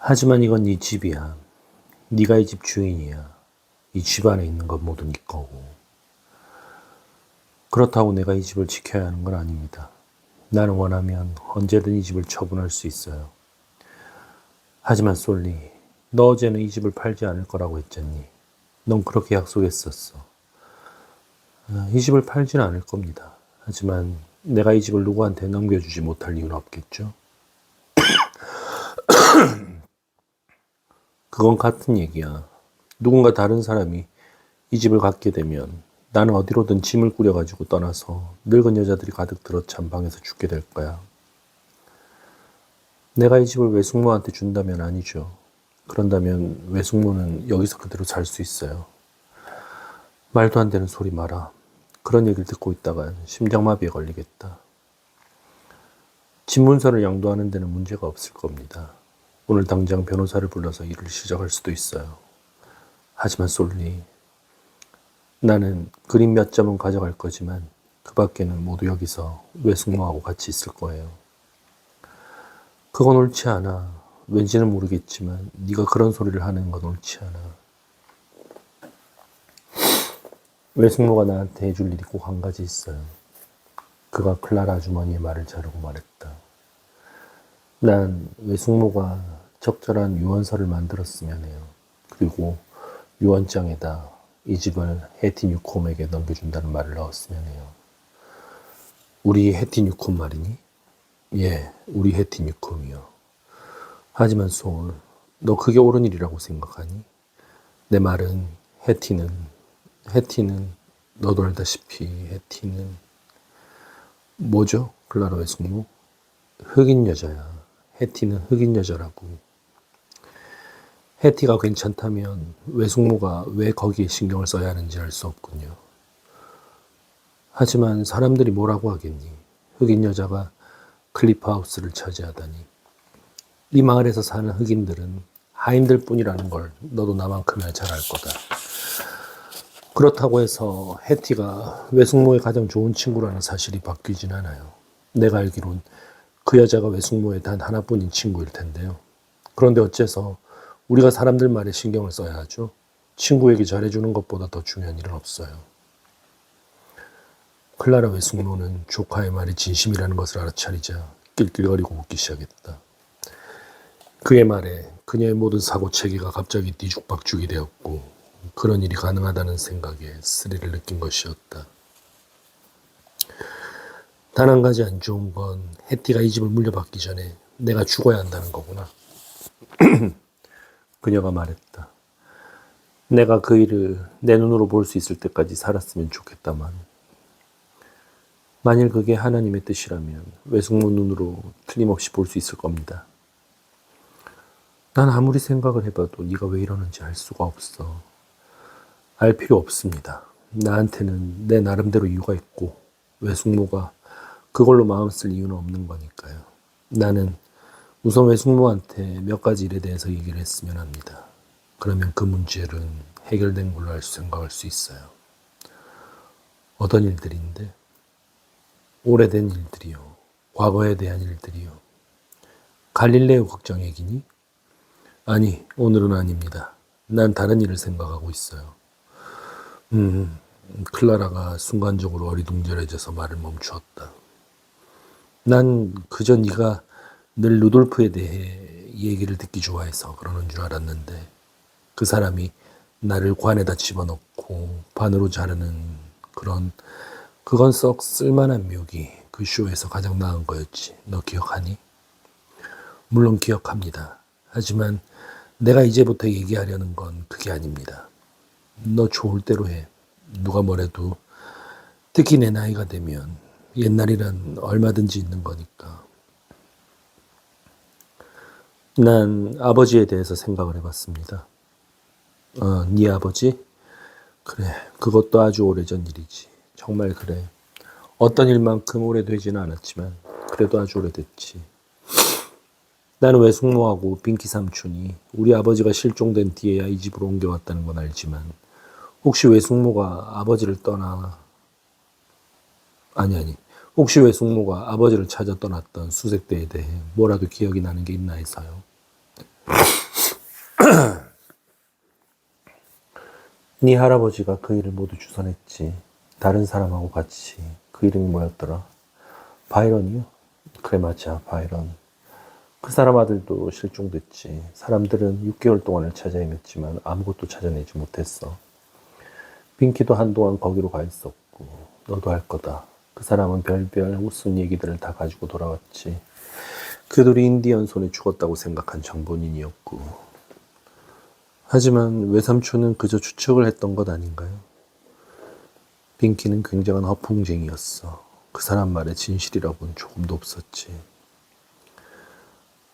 하지만 이건 네 집이야. 네가 이 집 주인이야. 이 집 안에 있는 건 모두 네 거고. 그렇다고 내가 이 집을 지켜야 하는 건 아닙니다. 나는 원하면 언제든 이 집을 처분할 수 있어요. 하지만 솔리, 너 어제는 이 집을 팔지 않을 거라고 했잖니. 넌 그렇게 약속했었어. 이 집을 팔지는 않을 겁니다. 하지만 내가 이 집을 누구한테 넘겨주지 못할 이유는 없겠죠? 그건 같은 얘기야. 누군가 다른 사람이 이 집을 갖게 되면 나는 어디로든 짐을 꾸려가지고 떠나서 늙은 여자들이 가득 들어찬 방에서 죽게 될 거야. 내가 이 집을 외숙모한테 준다면 아니죠. 그런다면 외숙모는 여기서 그대로 살 수 있어요. 말도 안 되는 소리 마라. 그런 얘기를 듣고 있다간 심장마비에 걸리겠다. 집 문서를 양도하는 데는 문제가 없을 겁니다. 오늘 당장 변호사를 불러서 일을 시작할 수도 있어요. 하지만 솔리, 나는 그림 몇 점은 가져갈 거지만 그 밖에는 모두 여기서 외숙모하고 같이 있을 거예요. 그건 옳지 않아. 왠지는 모르겠지만 네가 그런 소리를 하는 건 옳지 않아. 외숙모가 나한테 해줄 일이 꼭 한 가지 있어요. 그가 클라라 아주머니의 말을 자르고 말했다. 난 외숙모가 적절한 유언서를 만들었으면 해요. 그리고 유언장에다 이 집을 해티 뉴콤에게 넘겨준다는 말을 넣었으면 해요. 우리 해티 뉴콤 말이니? 예, 우리 해티 뉴콤이요. 하지만 소울, 너 그게 옳은 일이라고 생각하니? 내 말은 해티는 너도 알다시피 해티는 뭐죠? 클라라 외숙모? 흑인 여자야. 해티는 흑인 여자라고. 해티가 괜찮다면 외숙모가 왜 거기에 신경을 써야 하는지 알 수 없군요. 하지만 사람들이 뭐라고 하겠니? 흑인 여자가 클리프하우스를 차지하다니. 이 마을에서 사는 흑인들은 하인들 뿐이라는 걸 너도 나만큼이나 잘 알 거다. 그렇다고 해서 해티가 외숙모의 가장 좋은 친구라는 사실이 바뀌진 않아요. 내가 알기론 그 여자가 외숙모의 단 하나뿐인 친구일 텐데요. 그런데 어째서 우리가 사람들 말에 신경을 써야 하죠? 친구에게 잘해주는 것보다 더 중요한 일은 없어요. 클라라 외숙모는 조카의 말이 진심이라는 것을 알아차리자 낄낄거리고 웃기 시작했다. 그의 말에 그녀의 모든 사고체계가 갑자기 뒤죽박죽이 되었고 그런 일이 가능하다는 생각에 스릴을 느낀 것이었다. 단 한 가지 안 좋은 건 해티가 이 집을 물려받기 전에 내가 죽어야 한다는 거구나. 그녀가 말했다. 내가 그 일을 내 눈으로 볼 수 있을 때까지 살았으면 좋겠다만 만일 그게 하나님의 뜻이라면 외숙모 눈으로 틀림없이 볼 수 있을 겁니다. 난 아무리 생각을 해봐도 네가 왜 이러는지 알 수가 없어. 알 필요 없습니다. 나한테는 내 나름대로 이유가 있고 외숙모가 그걸로 마음 쓸 이유는 없는 거니까요. 나는 우선 외숙모한테 몇 가지 일에 대해서 얘기를 했으면 합니다. 그러면 그 문제는 해결된 걸로 생각할 수 있어요. 어떤 일들인데? 오래된 일들이요. 과거에 대한 일들이요. 갈릴레오 걱정 얘기니? 아니, 오늘은 아닙니다. 난 다른 일을 생각하고 있어요. 클라라가 순간적으로 어리둥절해져서 말을 멈추었다. 난 그저 네가 늘 루돌프에 대해 얘기를 듣기 좋아해서 그러는 줄 알았는데 그 사람이 나를 관에다 집어넣고 반으로 자르는 그건 썩 쓸만한 묘기 그 쇼에서 가장 나은 거였지. 너 기억하니? 물론 기억합니다. 하지만 내가 이제부터 얘기하려는 건 그게 아닙니다. 너 좋을 대로 해. 누가 뭐래도 특히 내 나이가 되면 옛날이란 얼마든지 있는 거니까. 난 아버지에 대해서 생각을 해봤습니다. 네 아버지? 그래, 그것도 아주 오래전 일이지. 정말 그래. 어떤 일만큼 오래되지는 않았지만 그래도 아주 오래됐지. 나는 외숙모하고 빈키 삼촌이 우리 아버지가 실종된 뒤에야 이 집으로 옮겨왔다는 건 알지만 혹시 외숙모가 혹시 외숙모가 아버지를 찾아 떠났던 수색대에 대해 뭐라도 기억이 나는 게 있나 해서요. 네 할아버지가 그 일을 모두 주선했지. 다른 사람하고 같이. 그 이름이 뭐였더라? 바이런이요? 그래 맞아, 바이런. 그 사람 아들도 실종됐지. 사람들은 6개월 동안을 찾아 헤맸지만 아무것도 찾아내지 못했어. 핑키도 한동안 거기로 가 있었고 너도 할 거다. 그 사람은 별별 웃픈 얘기들을 다 가지고 돌아왔지. 그들이 인디언 손에 죽었다고 생각한 장본인이었고. 하지만 외삼촌은 그저 추측을 했던 것 아닌가요? 핑키는 굉장한 허풍쟁이였어. 그 사람 말에 진실이라고는 조금도 없었지.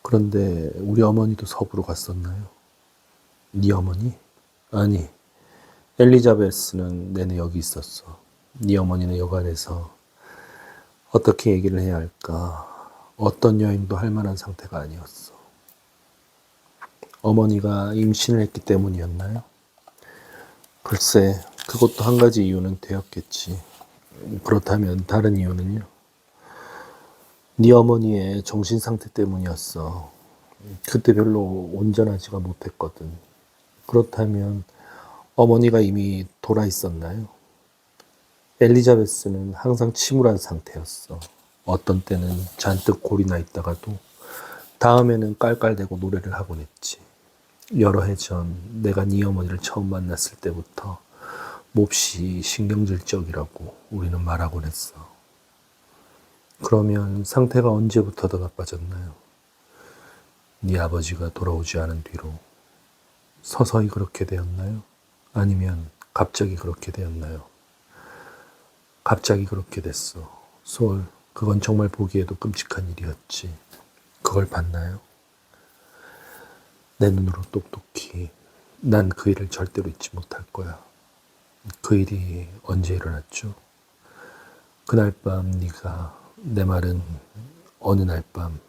그런데 우리 어머니도 서부로 갔었나요? 네 어머니? 아니, 엘리자베스는 내내 여기 있었어. 네 어머니는 여관에서 어떻게 얘기를 해야 할까? 어떤 여행도 할 만한 상태가 아니었어. 어머니가 임신을 했기 때문이었나요? 글쎄, 그것도 한 가지 이유는 되었겠지. 그렇다면 다른 이유는요? 네 어머니의 정신 상태 때문이었어. 그때 별로 온전하지가 못했거든. 그렇다면 어머니가 이미 돌아 있었나요? 엘리자베스는 항상 침울한 상태였어. 어떤 때는 잔뜩 골이 나 있다가도 다음에는 깔깔대고 노래를 하곤 했지. 여러 해 전 내가 네 어머니를 처음 만났을 때부터 몹시 신경질적이라고 우리는 말하곤 했어. 그러면 상태가 언제부터 더 나빠졌나요? 네 아버지가 돌아오지 않은 뒤로 서서히 그렇게 되었나요? 아니면 갑자기 그렇게 되었나요? 갑자기 그렇게 됐어. 솔, 그건 정말 보기에도 끔찍한 일이었지. 그걸 봤나요? 내 눈으로 똑똑히. 난 그 일을 절대로 잊지 못할 거야. 그 일이 언제 일어났죠? 그날 밤 네가 내 말은 어느 날 밤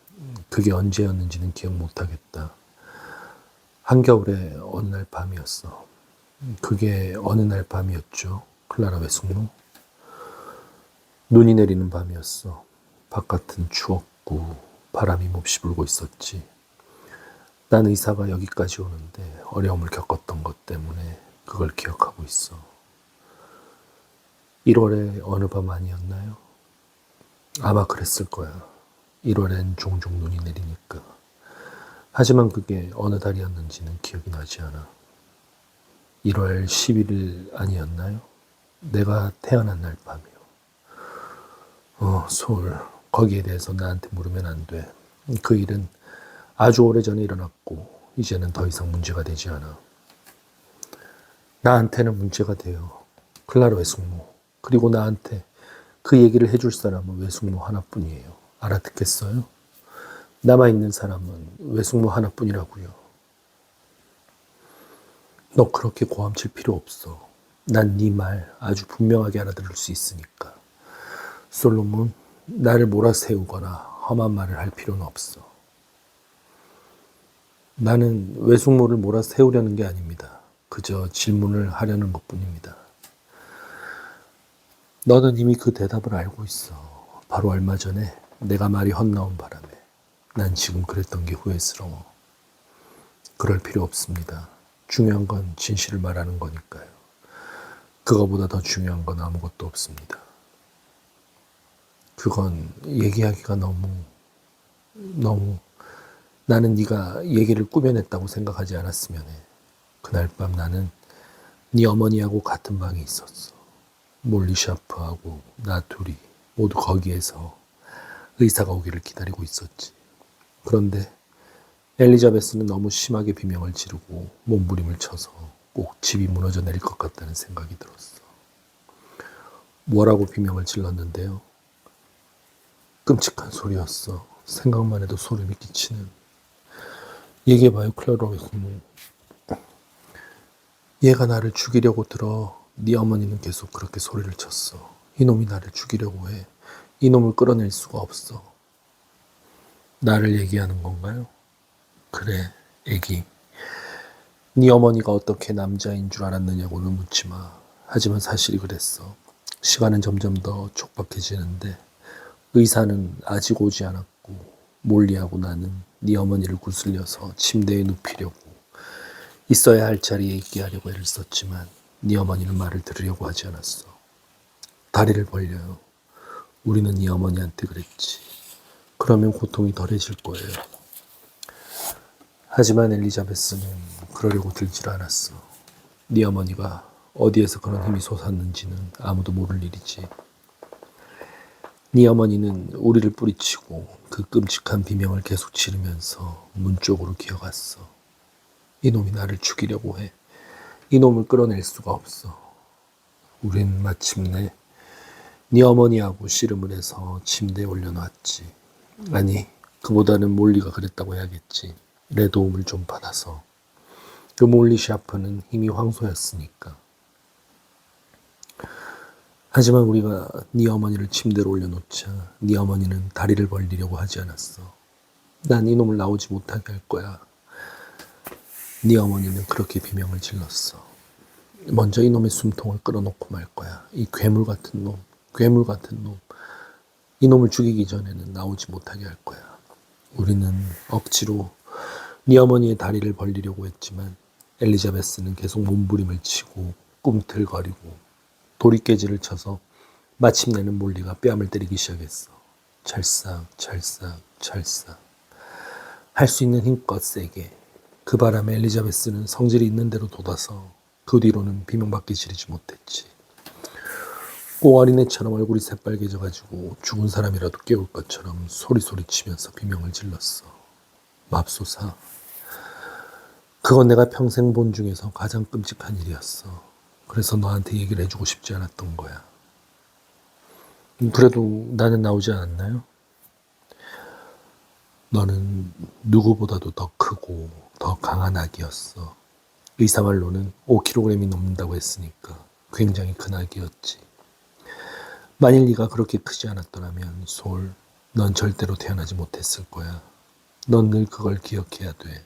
그게 언제였는지는 기억 못하겠다. 한겨울의 어느 날 밤이었어. 그게 어느 날 밤이었죠. 클라라 외숙모. 눈이 내리는 밤이었어. 바깥은 추웠고 바람이 몹시 불고 있었지. 난 의사가 여기까지 오는데 어려움을 겪었던 것 때문에 그걸 기억하고 있어. 1월의 어느 밤 아니었나요? 아마 그랬을 거야. 1월엔 종종 눈이 내리니까. 하지만 그게 어느 달이었는지는 기억이 나지 않아. 1월 11일 아니었나요? 내가 태어난 날 밤이요. 솔, 거기에 대해서 나한테 물으면 안 돼. 그 일은 아주 오래전에 일어났고 이제는 더 이상 문제가 되지 않아. 나한테는 문제가 돼요. 클라라 외숙모. 그리고 나한테 그 얘기를 해줄 사람은 외숙모 하나뿐이에요. 알아듣겠어요? 남아있는 사람은 외숙모 하나뿐이라고요. 너 그렇게 고함칠 필요 없어. 난 네 말 아주 분명하게 알아들을 수 있으니까. 솔로몬, 나를 몰아세우거나 험한 말을 할 필요는 없어. 나는 외숙모를 몰아세우려는 게 아닙니다. 그저 질문을 하려는 것뿐입니다. 너는 이미 그 대답을 알고 있어. 바로 얼마 전에 내가 말이 헛나온 바람에 난 지금 그랬던 게 후회스러워. 그럴 필요 없습니다. 중요한 건 진실을 말하는 거니까요. 그거보다 더 중요한 건 아무것도 없습니다. 그건 얘기하기가 너무 나는 네가 얘기를 꾸며냈다고 생각하지 않았으면 해. 그날 밤 나는 네 어머니하고 같은 방에 있었어. 몰리 샤프하고 나 둘이 모두 거기에서 의사가 오기를 기다리고 있었지. 그런데 엘리자베스는 너무 심하게 비명을 지르고 몸부림을 쳐서 꼭 집이 무너져 내릴 것 같다는 생각이 들었어. 뭐라고 비명을 질렀는데요? 끔찍한 소리였어. 생각만 해도 소름이 끼치는. 얘기해봐요, 클라라 외숙모. 얘가 나를 죽이려고 들어. 네 어머니는 계속 그렇게 소리를 쳤어. 이놈이 나를 죽이려고 해. 이놈을 끌어낼 수가 없어. 나를 얘기하는 건가요? 그래, 애기. 네 어머니가 어떻게 남자인 줄 알았느냐고는 묻지 마. 하지만 사실이 그랬어. 시간은 점점 더 촉박해지는데 의사는 아직 오지 않았고 몰리하고 나는 네 어머니를 구슬려서 침대에 눕히려고 있어야 할 자리에 있게 하려고 애를 썼지만 네 어머니는 말을 들으려고 하지 않았어. 다리를 벌려요. 우리는 네 어머니한테 그랬지. 그러면 고통이 덜해질 거예요. 하지만 엘리자베스는 그러려고 들질 않았어. 네 어머니가 어디에서 그런 힘이 솟았는지는 아무도 모를 일이지. 네 어머니는 우리를 뿌리치고 그 끔찍한 비명을 계속 지르면서 문 쪽으로 기어갔어. 이놈이 나를 죽이려고 해. 이놈을 끌어낼 수가 없어. 우린 마침내 네 어머니하고 씨름을 해서 침대에 올려놨지. 아니, 그보다는 몰리가 그랬다고 해야겠지. 내 도움을 좀 받아서. 그 몰리 샤프는 힘이 황소였으니까. 하지만 우리가 네 어머니를 침대로 올려놓자 네 어머니는 다리를 벌리려고 하지 않았어. 난 이놈을 나오지 못하게 할 거야. 네 어머니는 그렇게 비명을 질렀어. 먼저 이놈의 숨통을 끌어놓고 말 거야. 이 괴물 같은 놈, 괴물 같은 놈. 이놈을 죽이기 전에는 나오지 못하게 할 거야. 우리는 억지로 네 어머니의 다리를 벌리려고 했지만 엘리자베스는 계속 몸부림을 치고 꿈틀거리고 도리깨질을 쳐서 마침내는 몰리가 뺨을 때리기 시작했어. 찰싹 찰싹 찰싹. 할 수 있는 힘껏 세게. 그 바람에 엘리자베스는 성질이 있는 대로 돋아서 그 뒤로는 비명밖에 지르지 못했지. 꼬어린애처럼 얼굴이 새빨개져가지고 죽은 사람이라도 깨울 것처럼 소리치면서 비명을 질렀어. 맙소사. 그건 내가 평생 본 중에서 가장 끔찍한 일이었어. 그래서 너한테 얘기를 해주고 싶지 않았던 거야. 그래도 나는 나오지 않았나요? 너는 누구보다도 더 크고 더 강한 아기였어. 의사 말로는 5kg이 넘는다고 했으니까 굉장히 큰 아기였지. 만일 네가 그렇게 크지 않았더라면 솔, 넌 절대로 태어나지 못했을 거야. 넌 늘 그걸 기억해야 돼.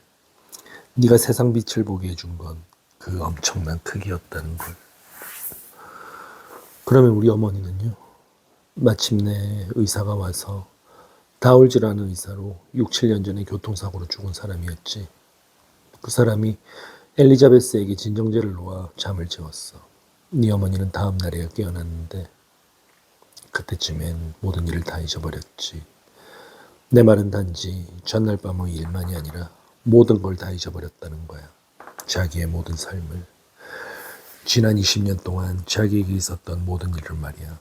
네가 세상 빛을 보게 해준 건 그 엄청난 크기였다는 걸. 그러면 우리 어머니는요? 마침내 의사가 와서 다울즈라는 의사로 6, 7년 전에 교통사고로 죽은 사람이었지. 그 사람이 엘리자베스에게 진정제를 놓아 잠을 재웠어. 네 어머니는 다음 날에야 깨어났는데 그때쯤엔 모든 일을 다 잊어버렸지. 내 말은 단지 전날 밤의 일만이 아니라 모든 걸 다 잊어버렸다는 거야. 자기의 모든 삶을. 지난 20년 동안 자기에게 있었던 모든 일을 말이야.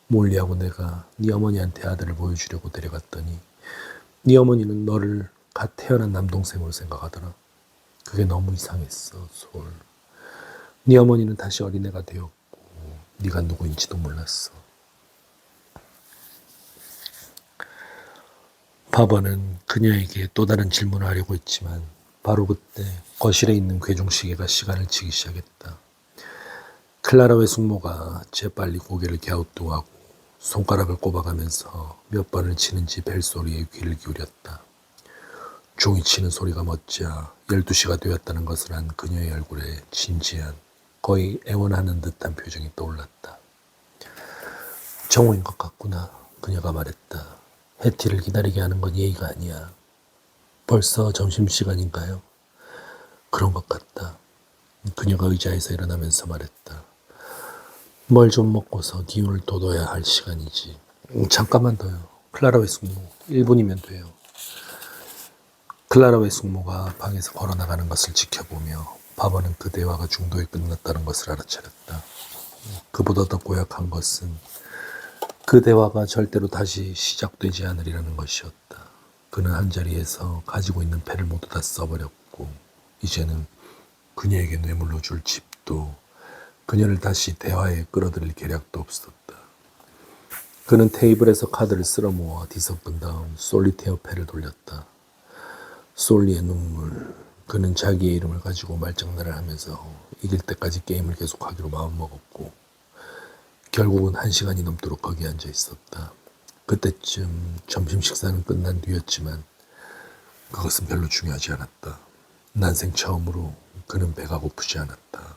몰리하고 내가 네 어머니한테 아들을 보여주려고 데려갔더니 네 어머니는 너를 갓 태어난 남동생으로 생각하더라. 그게 너무 이상했어, 솔. 네 어머니는 다시 어린애가 되었고 네가 누구인지도 몰랐어. 바버는 그녀에게 또 다른 질문을 하려고 했지만 바로 그때 거실에 있는 괴종시계가 시간을 치기 시작했다. 클라라 외숙모가 재빨리 고개를 갸우뚱하고 손가락을 꼽아가면서 몇 번을 치는지 벨소리에 귀를 기울였다. 종이 치는 소리가 멎자 12시가 되었다는 것을 안 그녀의 얼굴에 진지한, 거의 애원하는 듯한 표정이 떠올랐다. 정오인 것 같구나, 그녀가 말했다. 해티를 기다리게 하는 건 예의가 아니야. 벌써 점심시간인가요? 그런 것 같다. 그녀가 의자에서 일어나면서 말했다. 뭘 좀 먹고서 기운을 돋워야 할 시간이지. 잠깐만 더요. 클라라 외숙모, 1분이면 돼요. 클라라 외숙모가 방에서 걸어나가는 것을 지켜보며 바버는 그 대화가 중도에 끝났다는 것을 알아차렸다. 그보다 더 고약한 것은 그 대화가 절대로 다시 시작되지 않으리라는 것이었다. 그는 한자리에서 가지고 있는 패를 모두 다 써버렸고 이제는 그녀에게 뇌물로 줄 집도 그녀를 다시 대화에 끌어들일 계략도 없었다. 그는 테이블에서 카드를 쓸어 모아 뒤섞은 다음 솔리테어 패를 돌렸다. 솔리의 눈물. 그는 자기의 이름을 가지고 말장난을 하면서 이길 때까지 게임을 계속하기로 마음먹었고 결국은 1시간이 넘도록 거기 앉아 있었다. 그때쯤 점심 식사는 끝난 뒤였지만 그것은 별로 중요하지 않았다. 난생 처음으로 그는 배가 고프지 않았다.